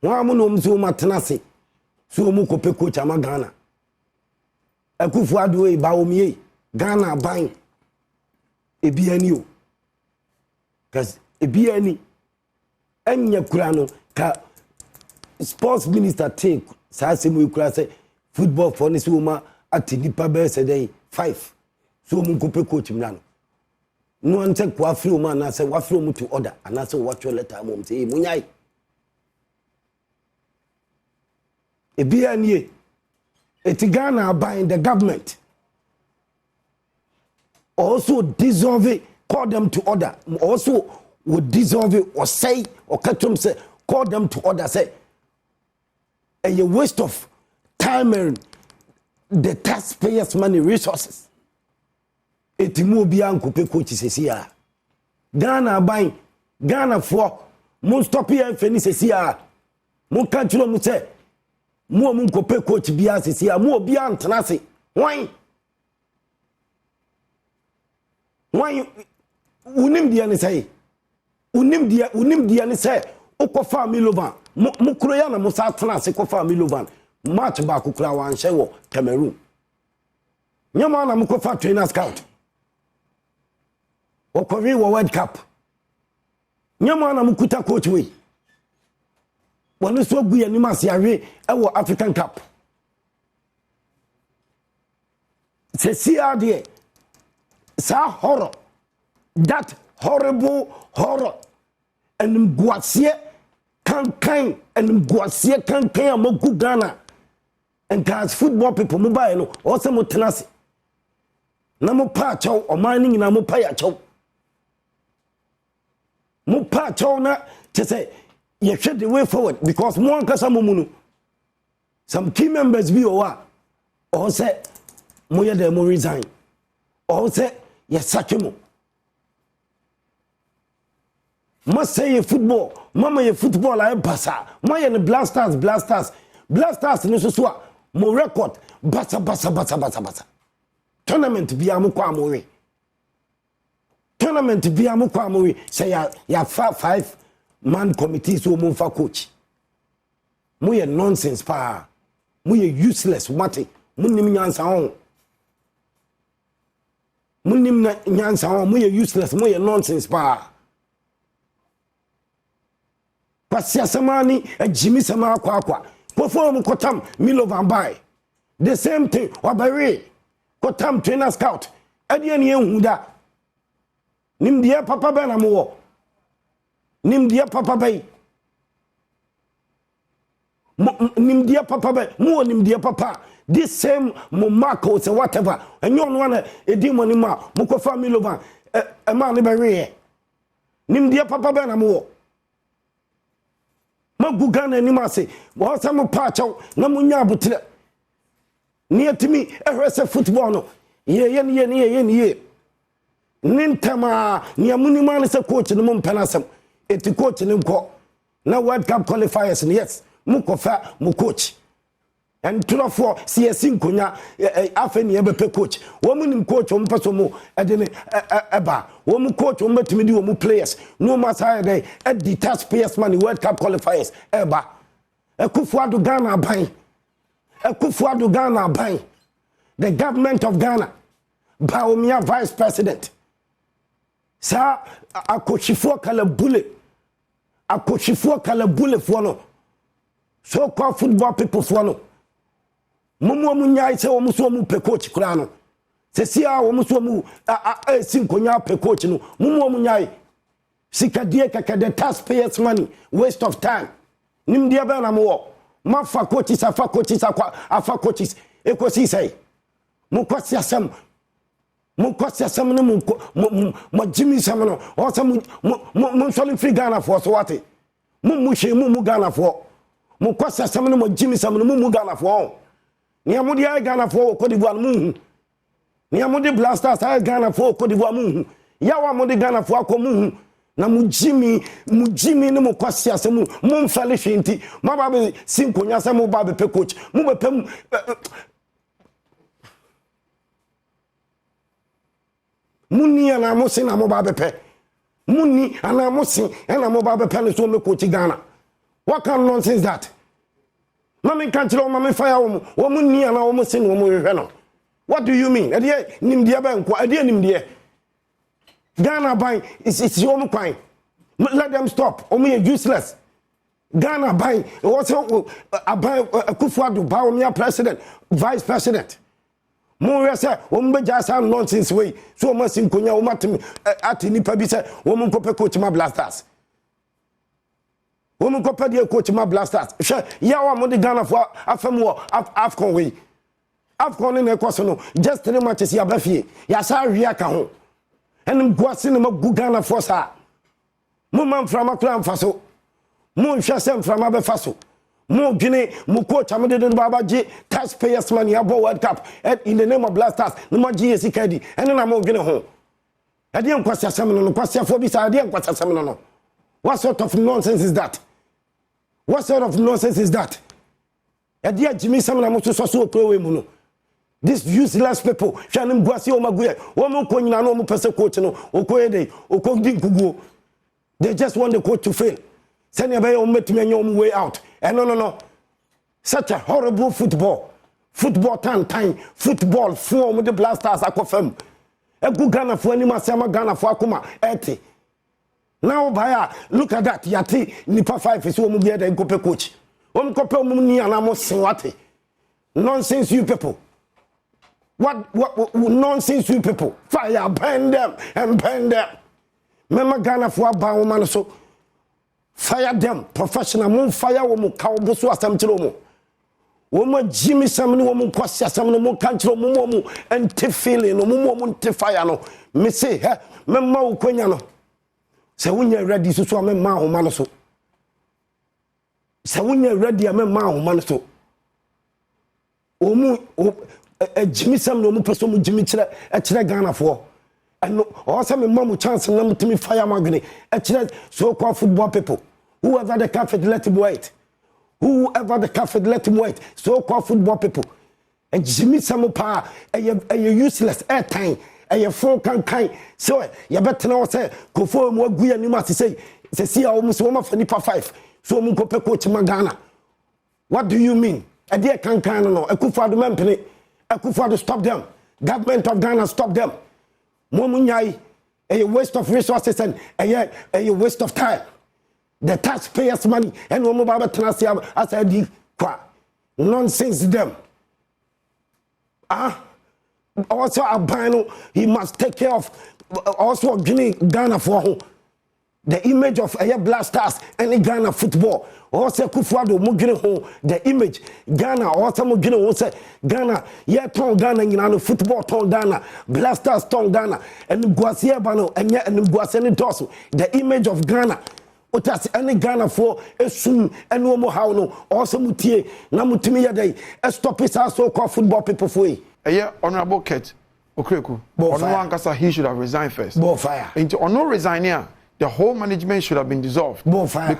Wa mu no mso matenase so mu kope coach ama Ghana Akufo-Addo ba omie Ghana ban ebiani o cuz ebiani anya kura no ka sports minister take sa semu kura say football for ni so ma atinipa be say dey 5 so mu kope coach mna no ante kwa free o ma na say wa free mu to order and say what your letter mom say munyai ebiani eti Ghana by the government also dissolve it, call them to order, also would dissolve it or say or catch them say call them to order say a waste of time and the taxpayers money resources eti mo bia nkope coach sesia Ghana by Ghana for mo stop here feni sesia mo catch no mo say mo nkope coach bia sesia mo bia ntenase wan unim dia ne say unim dia ne say okofa Milovan mo kroya na mo sa tenase kofa Milovan match ba kokura wan hye wo Cameroon nyama na mo kofa trainer scout okowi wo World Cup nyama na mo kuta coach we wonu so gu yani masiawe e wo African Cup se siade sa horror that horrible horror and guasie kan and guasie kan amogu Ghana and cause football people mobile no also mo tenase na mo pa chaw o man ni na mo pa ya chaw mo pa chaw na to say you should the way forward because mo ankasa mo munu some key members bi o or say mo ye dem resign or say yes sakemo must say football mama ye football like basa my and blasters no so mo record basa tournament bi amukwa amore tournament bi amukwa amore say ya 5 man committee so mo fa coach mo ye nonsense pa mo ye useless mate mo nim nyansa on munim na nyansa ho mo ye useless mo ye nonsense pa pasia samani ajimi sama akwa pofo mo kotam Milovan by the same thing obere kotam trainer scout ade ne ehu da nim dia papa ba na mo wo nim dia papa ba nim dia papa ba mo nim dia papa this same Momako say whatever and you want a demon ma mukofa Milovan a man be re nim dia papa be na mo magu Ghana ni ma say wo sam pa chaw na munya abutre ni atimi ehwese football no ye nintama ni amuni man say coach no mpenasem eti coach ni nko na World Cup qualifiers yes mukofa mu coach and to for CSC nkonya afeni ebe coach wo munim coach wo mpaso mu edene eba wo mu coach wo matimi di wo mu players no matter dey at the taxpayers money World Cup qualifiers eba Akufo-Addo Ghana ban the government of Ghana Baumia vice president sa akochifo kala bule for no so called football people for no mumu munyai se wo muso mu pe coach kura no se sia wo muso mu sinkonya pe coach no mumu munyai sikadie kakade taxpayers money waste of time nim dia ba na mo ma fa coaches afa coaches ekosi sai mu kwasi asem no mu Jimmy sam no o se mu soli free Ghana for so what mu hwe mu Ghana for mu kwasi asem no mu Jimmy sam no mu Ghana for ni amudi ay Ghana for Cote d'Ivoire mu ni amudi blasters ay Ghana for Cote d'Ivoire mu ya wa amudi Ghana for akomu na mu Jimmy ni mu kwasi asem mu mfale hwenti ma ba be sinkonya asem mu ba be pe coach mu be pem muni ana mosi na mo ba be pe muni ana mosi ana mo ba be pe so me coach Ghana What kind of nonsense is that? Mami can't tell mami fire woman near na woman sin woman. What do you mean? Adiye nimdia ba nkwa adiye nimdia. Ghana buying it's your own crime. Let them stop. Omo useless. Ghana buying what's a buy Akufo-Addo ba omo president, vice president. Mo say omo just have nonsense way. So omo sin konya omo ati nipa bi say omo kope coach ma Blasters. Woman could be coach my Blasters. Yeah, I'm on the Ghana for Afcon way. Afcon in a question, just 3 matches. Yabafi, Yasa Riaka, and Guasinema Gugana for Sa. Muman from a clan faso. Moon Shasem from Abe Faso. Mo Guinea, Muko Chamadin Babaji, taxpayers money about World Cup, and in the name of Blasters, no more GSC Kedi, and then I'm going home. I didn't question Seminole, question for this, I didn't question Seminole. What sort of nonsense is that? What sort of nonsense is that? These useless people, Shannon Guasi Omaguye, Woman Koina no person coach no, Okoede, Okodi. They just want the coach to fail. Send your way out. And no. Such a horrible football. Football time, football form with the Blasters aquafem. A good Ghana for any Masama Ghana for Akuma, 80. Now, Baya, look at that. Yati, Nipa 5 is woman here, then Cope coach. Cope Muni and Amos Swati. Nonsense, you people. What nonsense, you people. Fire, burn them and burn them. Mema Ghana for a woman so. Fire them, professional, moon fire, woman, cowboy, some chilomo. Woman, Jimmy, some woman, Quasia, some woman, country, woman, and Tiffany, no woman, Tiffany, no. Missy, Mema Queniano. So when you're ready to swim a man so. So when you're ready, I'm a man so. Jimmy Sam no person Jimmy Chile Ghana for. And also my mom chance and to me fire magni. So-called football people. Whoever the cafe let him wait. Whoever the cafe let him wait. So-called football people. And Jimmy Sam power a useless airtime. And your phone can so you better know say go for more guya ni must say see almost one for Nipa 5 so mun cope coach Ghana. What do you mean? A dear can no Akufo-Addo company Akufo-Addo stop them. Government of Ghana stop them. Momunyai a waste of resources and a waste of time. The taxpayers money and woman baba tenasi as I did nonsense them. Also, Albino, he must take care of also Ghana for the image of a Blasters and Ghana football. Also, Akufo-Addo Mugine home the image Ghana. Also, Mugine also Ghana. Yeah, ton Ghana, you know, football ton Ghana, Blasters ton Ghana, and Guasia Bano, and yet and Guaseni Dosu. The image of Ghana. Otas any Ghana for a soon and no more how no. Also, Mutie, Namutimia day. Stop it, so called football people for you. Yeah, Honorable Kate Okreku. Onoankasa he should have resigned first. Fire. Into Ono resign here, the whole management should have been dissolved. Fire.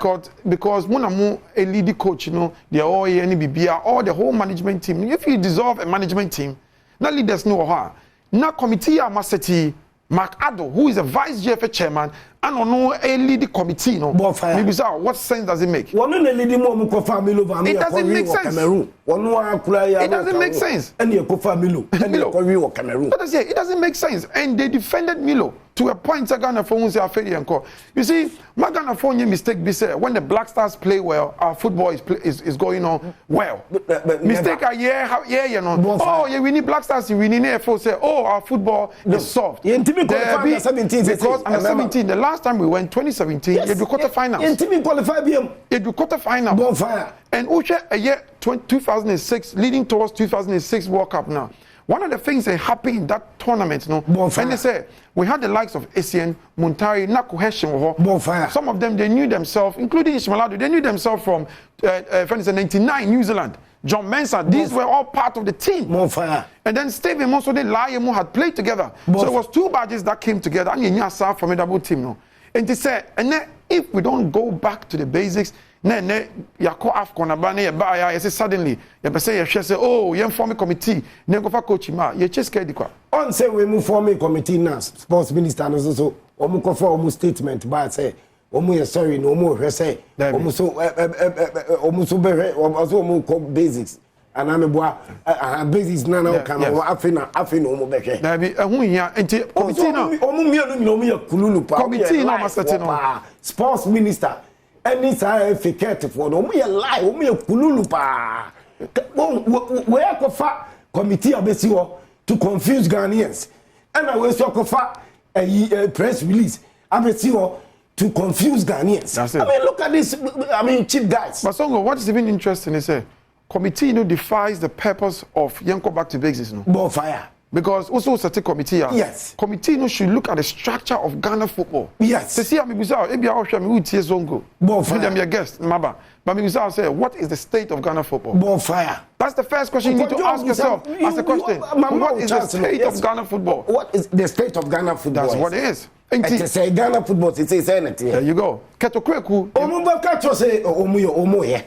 Because Munamu a lead coach, you know, the all NBBR, all the whole management team. If you dissolve a management team, now leaders know how. Now committee Amaseti Mark Addo, who is a vice GFA chairman, and on a lead committee, no. Maybe so. What sense does it make? It doesn't make sense. It doesn't make sense. It doesn't make sense. And they defended Milo to a point. Ghana for you see, my Ghana for mistake be said when the Black Stars play well, our football is going on well. Mistake a year, you know. Oh, yeah, we need Black Stars. We need AFO say, oh, our football is soft. Because under 17, the last time we went 2017, you do quarterfinals. You do quarterfinals. And Uche a year 2006, leading towards 2006 World Cup now. One of the things that happened in that tournament, you know, and they say we had the likes of Essien, Muntari, Nakuheshin. Some of them they knew themselves, including Ishmaelado, they knew themselves from 1999 New Zealand. John Mensah, these were all part of the team. And then Steven also they had played together. So it was two badges that came together and you saw a formidable team. No? And they said, and then if we don't go back to the basics, then Yako Afcon Abane, suddenly you say, oh, you form a committee, then go for coaching. You just get the on say we move form a committee now, sports minister and also almost for almost statement, but say omo sorry no omo hwe say omo so be omo basics and I'm basics na kan afina omo be hwe na bi ehun hia enti committee na omo mienu ni omo ya kululu pa committee na masete no sports minister any say efficient for omo ya lie omo ya kululu pa we akofa committee abesi ho to confuse Ghanaians and I we so akofa a press release abesi ho to confuse Ghanaians. That's it. I mean, look at this. I mean, cheap guys. But Songo, what is even interesting is committee defies the purpose of Yanko back to basics. Bonfire. Because also such a committee. Yes. Committee should look at the structure of Ghana football. Yes. To see how Zongo. Bonfire. I'm your guest, Maba. But Miguel say, what is the state of Ghana football? Bonfire. That's the first question you need to ask yourself. As a question. What is the state of Ghana football? What is the state of Ghana football? That's what it is. It say Ghana football. It says anything. There you go. Ketokreku. Omo say omo ye.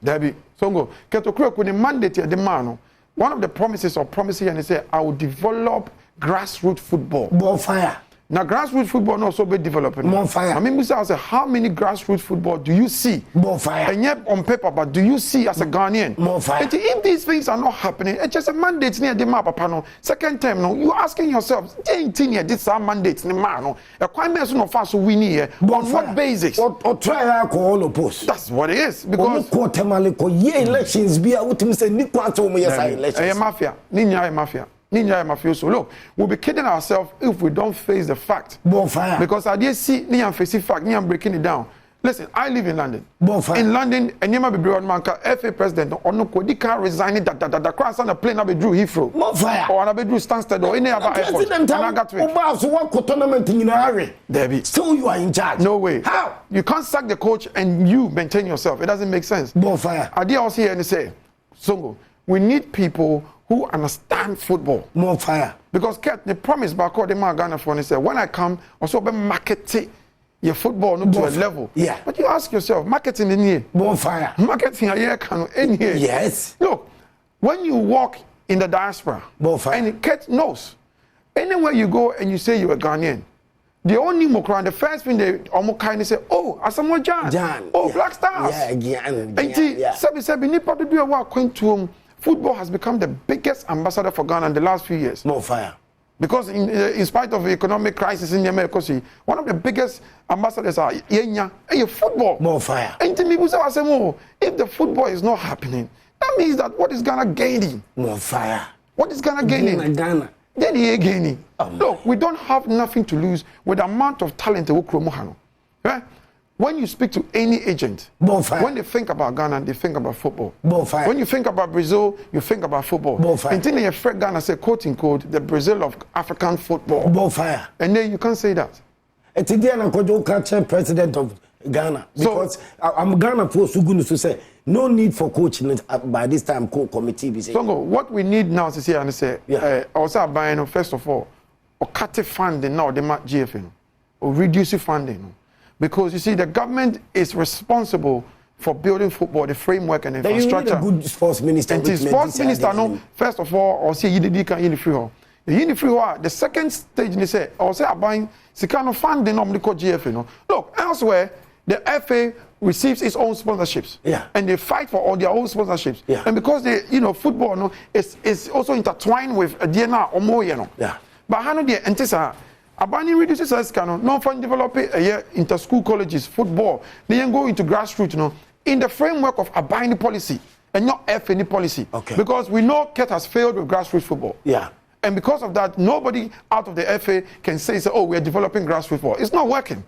Debbie. Songo. Ketokreku the mandate the man. One of the promises and they say I will develop grassroots football. Bonfire. Now grassroots football not so be developing. Bonfire. I mean, Musa say how many grassroots football do you see? Bonfire. And yet on paper, but do you see as a Ghanaian? Bonfire. If these things are not happening, it's just a mandate near the map panel. Second term, no, you're asking yourself, this are mandates in the man. A crime person of us win here. On what basis? Or try to call post. That's what it is. Because elections be out to say elections. Mafia. Ninya mafia. So look, we'll be kidding ourselves if we don't face the fact. Bonfire. Because I did see Niam facing fact, Niam breaking it down. Listen, I live in London. Bonfire. In London, and Niam be brought manka FA president or no they can't resign it that cross on the plane be drew Heathrow. Bonfire. Or be drew Stansted or any other airport. And I got to it. So what tournament in a hurry? Debbie. So you are in charge. No way. How? You can't sack the coach and you maintain yourself. It doesn't make sense. Bonfire. I did also hear and say, Songo, we need people who understand football. More fire. Because the promise back the man Ghana for and said, when I come, also be marketing your football to a level. Yeah. But you ask yourself, marketing in here. More fire. Marketing a year can in here. Yes. Look, when you walk in the diaspora, more fire. And Ket knows, anywhere you go and you say you're a Ghanaian, the only Mokran, the first thing they almost kind of say, oh, Asamoah Gyan. Oh, yeah. Black Stars. Yeah. Sabi, nipa to do a work going to football has become the biggest ambassador for Ghana in the last few years. More fire. Because in spite of the economic crisis in America, one of the biggest ambassadors are football. More fire. And people say, if the football is not happening, that means that what is Ghana gaining? More fire. What is Ghana gaining? Ghana. Then he gaining. Look, we don't have nothing to lose with the amount of talent in Ukromuhano. Right? When you speak to any agent, when they think about Ghana, they think about football. When you think about Brazil, you think about football. Until you afraid Ghana say, quote unquote, the Brazil of African football. And then you can't say that. It's the Indian president of Ghana. Because I'm Ghana for Sugunu to say, no need for coaching by this time, committee. Songo, what we need now is to say, and say, also buying, first of all, or cut funding now, the GFA, or reduce funding. Because you see, the government is responsible for building football, the framework and infrastructure. You need a good sports minister. And the sports minister, no, first of all, or say you can unifree. The second stage, they say, or say, buying Sikano funding, normally called GFA. No, look, elsewhere, the FA receives its own sponsorships. Yeah. And they fight for all their own sponsorships. Yeah. And because they, football, no, is also intertwined with DNA or more, Yeah. But how do they enter? Abani reduces as canon, no fund developing inter-school colleges, football. They then go into grassroots, in the framework of Abani policy and not FNE policy. Okay. Because we know Ket has failed with grassroots football. Yeah. And because of that, nobody out of the FA can say, oh, we are developing grassroots football. It's not working.